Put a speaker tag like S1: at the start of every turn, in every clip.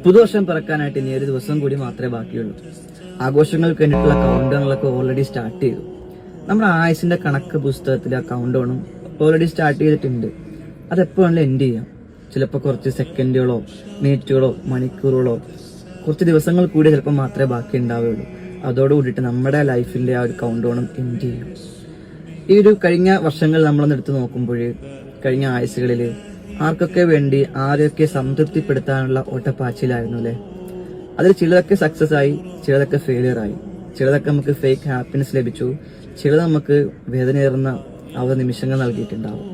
S1: പുതുവർഷം പിറക്കാനായിട്ട് ഇനി ഒരു ദിവസം കൂടി മാത്രമേ ബാക്കിയുള്ളൂ. ആഘോഷങ്ങൾക്ക് വേണ്ടിയിട്ടുള്ള കൗണ്ട് ഡൗണുകളൊക്കെ ഓൾറെഡി സ്റ്റാർട്ട് ചെയ്തു. നമ്മുടെ ആയുസിന്റെ കണക്ക് പുസ്തകത്തിൽ ആ കൗണ്ട് ഡൗണും ഓൾറെഡി സ്റ്റാർട്ട് ചെയ്തിട്ടുണ്ട്. അതെപ്പോഴാണല്ലോ എൻഡ് ചെയ്യാം. ചിലപ്പോൾ കുറച്ച് സെക്കൻഡുകളോ മിനിറ്റുകളോ മണിക്കൂറുകളോ കുറച്ച് ദിവസങ്ങൾ കൂടി ചിലപ്പോൾ മാത്രമേ ബാക്കി ഉണ്ടാവുകയുള്ളൂ. അതോടുകൂടിയിട്ട് നമ്മുടെ ലൈഫിന്റെ ആ ഒരു കൗണ്ട് ഡൗണും എൻഡ് ചെയ്യും. ഈ ഒരു കഴിഞ്ഞ വർഷങ്ങൾ നമ്മളൊന്ന് എടുത്ത് നോക്കുമ്പോൾ കഴിഞ്ഞ ആയുസുകളിൽ ആർക്കൊക്കെ വേണ്ടി ആരെയൊക്കെ സംതൃപ്തിപ്പെടുത്താനുള്ള ഓട്ടപ്പാച്ചിലായിരുന്നു അല്ലെ. അതിൽ ചിലതൊക്കെ സക്സസ് ആയി, ചിലതൊക്കെ ഫെയിലിയർ ആയി, ചിലതൊക്കെ നമുക്ക് ഫേക്ക് ഹാപ്പിനെസ് ലഭിച്ചു, ചിലത് നമുക്ക് വേദനയേറുന്ന ആ ഒരു നിമിഷങ്ങൾ നൽകിയിട്ടുണ്ടാവും.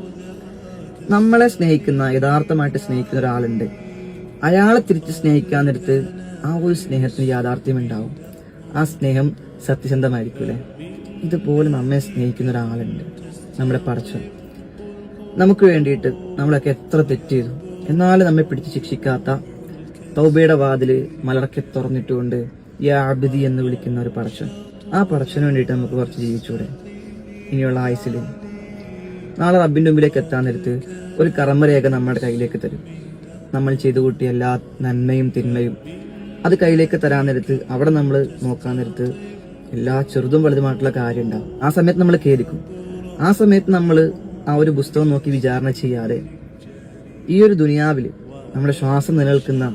S1: നമ്മളെ സ്നേഹിക്കുന്ന, യഥാർത്ഥമായിട്ട് സ്നേഹിക്കുന്ന ഒരാളുണ്ട്. അയാളെ തിരിച്ച് സ്നേഹിക്കാൻ നേരത്ത് ആ ഒരു സ്നേഹത്തിന് യാഥാർത്ഥ്യം ഉണ്ടാവും. ആ സ്നേഹം സത്യസന്ധമായിരിക്കൂലേ. ഇതുപോലെ നമ്മെ സ്നേഹിക്കുന്ന ഒരാളുണ്ട്, നമ്മുടെ പടച്ചവൻ. നമുക്ക് വേണ്ടിയിട്ട് നമ്മളൊക്കെ എത്ര തെറ്റ് ചെയ്തു, എന്നാലും നമ്മെ പിടിച്ച് ശിക്ഷിക്കാത്ത, തൗബയുടെ വാതില് മലർക്കെ തുറന്നിട്ടുകൊണ്ട് യാ അബ്ദി എന്ന് വിളിക്കുന്ന ഒരു പടച്ചവൻ. ആ പടച്ചവന് വേണ്ടിയിട്ട് നമുക്ക് കുറച്ച് ജീവിച്ചൂടെ ഇനിയുള്ള ആയുസിൽ? നാളെ റബ്ബിന്റെ മുമ്പിലേക്ക് എത്താൻ നേരത്ത് ഒരു കർമ്മരേഖ നമ്മുടെ കയ്യിലേക്ക് തരും. നമ്മൾ ചെയ്തു കൂട്ടിയ എല്ലാ നന്മയും തിന്മയും അത് കയ്യിലേക്ക് തരാൻ നേരത്ത് അവിടെ നമ്മൾ നോക്കാൻ നേരത്ത് എല്ലാ ചെറുതും വലുതുമായിട്ടുള്ള കാര്യം ഉണ്ടാവും. ആ സമയത്ത് നമ്മൾ ഖേദിക്കും. ആ സമയത്ത് നമ്മൾ ആ ഒരു പുസ്തകം നോക്കി വിചാരണ ചെയ്യാതെ ഈ ഒരു ദുനിയാവിൽ നമ്മുടെ ശ്വാസം നിലനിൽക്കുന്ന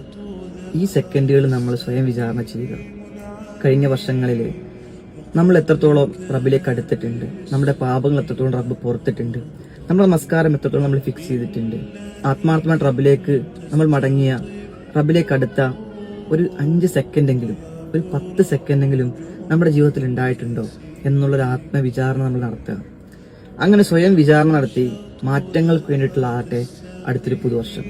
S1: ഈ സെക്കൻഡുകൾ നമ്മൾ സ്വയം വിചാരണ ചെയ്യുക. കഴിഞ്ഞ വർഷങ്ങളിൽ നമ്മൾ എത്രത്തോളം റബ്ബിലേക്ക് അടുത്തിട്ടുണ്ട്, നമ്മുടെ പാപങ്ങൾ എത്രത്തോളം റബ്ബ് പുറത്തിട്ടുണ്ട്, നമ്മുടെ നമസ്കാരം എത്രത്തോളം നമ്മൾ ഫിക്സ് ചെയ്തിട്ടുണ്ട്, ആത്മാർത്ഥമായിട്ട് റബ്ബിലേക്ക് നമ്മൾ മടങ്ങിയ, റബ്ബിലേക്ക് അടുത്ത ഒരു 5 സെക്കൻഡെങ്കിലും, ഒരു 10 സെക്കൻഡെങ്കിലും നമ്മുടെ ജീവിതത്തിൽ ഉണ്ടായിട്ടുണ്ടോ എന്നുള്ളൊരു ആത്മവിചാരണ നമ്മൾ നടത്തുക. അങ്ങനെ സ്വയം വിചാരണ നടത്തി മാറ്റങ്ങൾക്ക് വേണ്ടിയിട്ടുള്ള ആകട്ടെ അടുത്തൊരു പുതുവർഷം.